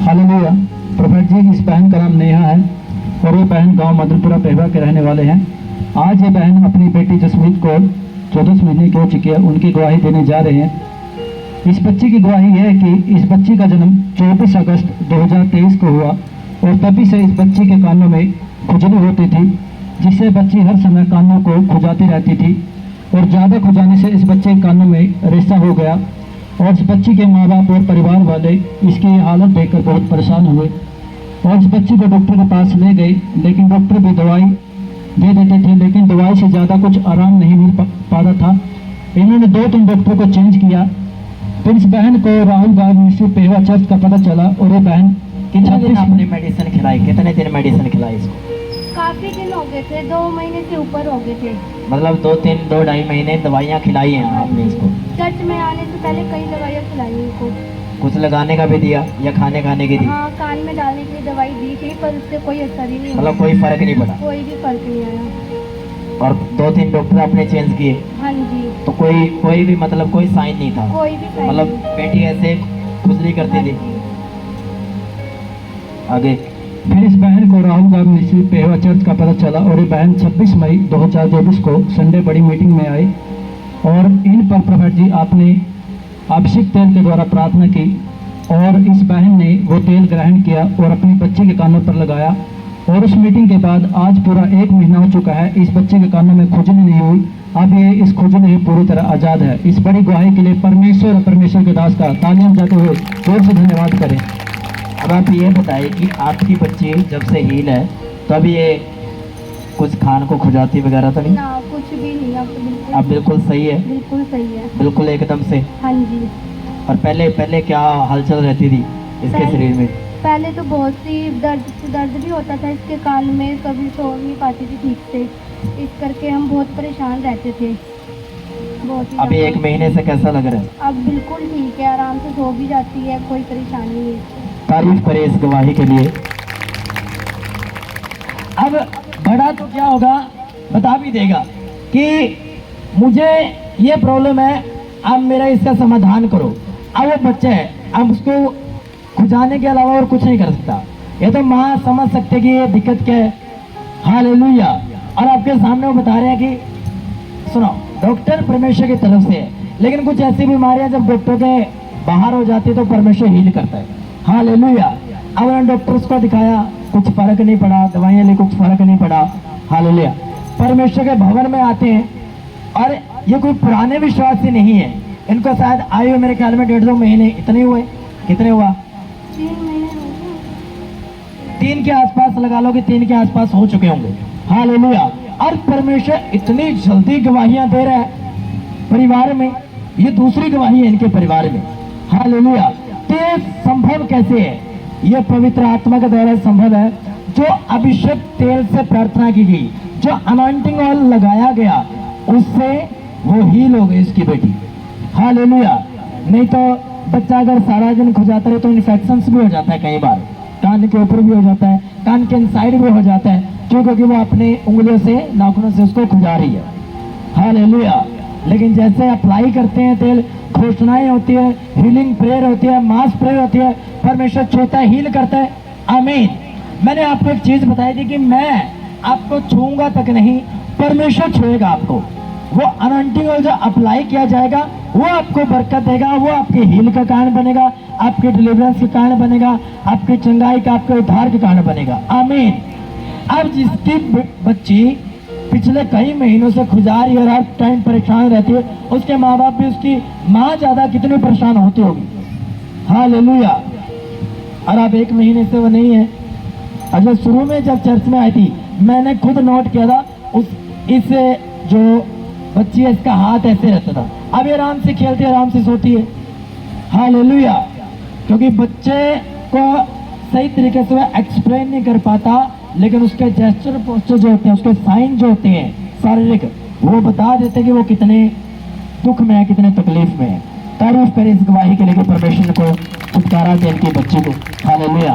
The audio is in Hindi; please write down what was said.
हालेलुया। प्रॉफेट जी, इस बहन का नाम नेहा है और ये बहन गांव मधुपुरा पेहवा के रहने वाले हैं। आज ये बहन अपनी बेटी जसमीत को 14 महीने की हो चुकी है, उनकी गवाही देने जा रहे हैं। इस बच्ची की गवाही है कि इस बच्ची का जन्म 24 अगस्त 2023 को हुआ और तभी से इस बच्ची के कानों में खुजली होती थी, जिससे बच्ची हर समय कानों को खुजाती रहती थी और ज़्यादा खुजाने से इस बच्चे के कानों में रेशा हो गया और इस बच्ची के माँ बाप और परिवार वाले इसकी हालत देखकर बहुत परेशान हुए और इस बच्ची को डॉक्टर के पास ले गए, लेकिन डॉक्टर भी दवाई दे देते थे, लेकिन दवाई से ज़्यादा कुछ आराम नहीं मिल पा रहा था। इन्होंने 2-3 डॉक्टर को चेंज किया। फिर इस बहन को राहुल बाग मिस्त्री पेहवा चर्च का पता चला और ये बहन कितने दिन आपने मेडिसिन खिलाई? कितने दिन मेडिसिन खिलाई इसको? काफी दिन हो गए थे, 2 महीने से ऊपर हो गए थे। मतलब 2-2.5 महीने दवाइयाँ खिलाई हैं आपने इसको? चर्च में आने से पहले कई दवाइयाँ खिलाई इनको। कुछ लगाने का भी दिया या खाने की दी? हाँ, कान में डालने के लिए दवाई दी थी, पर उससे कोई असर ही नहीं हुआ। मतलब कोई फर्क नहीं पड़ा? कोई भी फर्क नहीं आया। और 2-3 डॉक्टर आपने चेंज किए? हाँ जी। तो कोई भी मतलब कोई साइन नहीं था? कोई भी साइन मतलब नहीं। बेटी ऐसे खुजली करती थी? आगे फिर इस बहन को राहुल बाग मिस्त्री पेहवा चर्च का पता चला और ये बहन 26 मई 2024 को संडे बड़ी मीटिंग में आई और इन पर प्रॉफेट जी आपने अभिषेक तेल के द्वारा प्रार्थना की और इस बहन ने वो तेल ग्रहण किया और अपनी बच्ची के कानों पर लगाया और उस मीटिंग के बाद आज पूरा 1 महीना हो चुका है। इस बच्चे के कानों में खुजली नहीं हुई, अब ये इस खुजली से पूरी तरह आज़ाद है। इस बड़ी गवाही के लिए परमेश्वर और परमेश्वर के दास का तालियां बजाते हुए जोर से धन्यवाद करें। अब आप ये बताइए कि आपकी बच्ची जब से हील है तब ये कुछ खान को खुजाती वगैरह तो नहीं? ना, कुछ भी नहीं। अब बिल्कुल सही है? बिल्कुल सही है, बिल्कुल एकदम से? हाँ जी। और पहले क्या हलचल रहती थी इसके शरीर में? पहले तो बहुत सी दर्द भी होता था इसके कान में, कभी सो नहीं पाती थी ठीक से, इस करके हम बहुत परेशान रहते थे। बहुत ही अभी 1 महीने से कैसा लग रहा है? अब बिल्कुल ठीक है, आराम से सो भी जाती है, कोई परेशानी नहीं। तारीफ करें इस गवाही के लिए। अब बड़ा तो क्या होगा बता भी देगा कि मुझे ये प्रॉब्लम है, अब मेरा इसका समाधान करो। अब वो बच्चा है, अब उसको खुजाने के अलावा और कुछ नहीं कर सकता। ये तो माँ समझ सकते कि ये दिक्कत क्या है। हालेलुया। और आपके सामने वो बता रहे हैं कि सुनो, डॉक्टर परमेश्वर की तरफ से है, लेकिन कुछ ऐसी बीमारियां जब डॉक्टर के बाहर हो जाती है तो परमेश्वर हील करता है। हालेलुया। अब उन्होंने डॉक्टर्स को दिखाया, कुछ फर्क नहीं पड़ा, दवाइयाँ ली, कुछ फर्क नहीं पड़ा। हालेलुया। परमेश्वर के भवन में आते हैं और ये कोई पुराने विश्वास से नहीं है, इनको शायद आयु मेरे ख्याल में 1.5-2 महीने इतने हुए। कितने हुआ? 3 महीने हो गए। 3 के आसपास लगा लो कि 3 के आसपास हो चुके होंगे। हालेलुया। और परमेश्वर इतनी जल्दी गवाहियां दे रहा है परिवार में, ये दूसरी गवाही है इनके परिवार में। हालेलुया। तो ये संभव कैसे है? ये पवित्र आत्मा के द्वारा संभव है। जो अभिषेक तेल से प्रार्थना की गई, जो अनॉइंटिंग ऑयल लगाया गया, उससे वो हील हो गई इसकी बेटी। हालेलुया। नहीं तो बच्चा अगर सारा दिन खुजाता रहे तो इन्फेक्शंस भी हो जाता है, कई बार कान के ऊपर भी हो जाता है, कान के इनसाइड भी हो जाता है, क्योंकि वो अपने उंगलियों से, नाखूनों से उसको खुजा रही है। हालेलुया। लेकिन जैसे अप्लाई करते हैं तेल, घोषणाएं होती है, हीलिंग प्रेयर होती है, मास प्रेयर होती है, परमेश्वर छूता है, हील करता है। आमीन। मैंने आपको एक चीज बताई थी कि मैं आपको छूंगा तक नहीं, परमेश्वर छुएगा आपको। वो अनॉइंटिंग ऑयल जो अप्लाई किया जाएगा वो आपको बरकत देगा, वो आपके हील का कारण बनेगा, आपके डिलीवरेंस के कारण बनेगा, आपकी चंगाई का, आपके उद्धार के कारण बनेगा। आमीन। अब जिसकी बच्ची पिछले कई महीनों से खुजा रही है और हर टाइम परेशान रहती है, उसके माँ बाप भी, उसकी माँ ज्यादा कितनी परेशान होती होगी। हालेलुया। और अब 1 महीने से वो नहीं है। अच्छा, शुरू में जब चर्च में आई थी मैंने खुद नोट किया था, इस जो बच्ची है इसका हाथ ऐसे रहता था, अब ये आराम से खेलती है, आराम से सोती है। हालेलुया। क्योंकि बच्चे को सही तरीके से वह एक्सप्लेन नहीं कर पाता, लेकिन उसके जेस्चर पोस्चर जो होते हैं, उसके साइन जो होते हैं शारीरिक, वो बता देते कि वो कितने दुख में है, कितने तकलीफ में है। तारीफ करें इस गवाही के लिए कि परमेश्वर को छुटकारा दे इनकी बच्ची को। हालेलुया।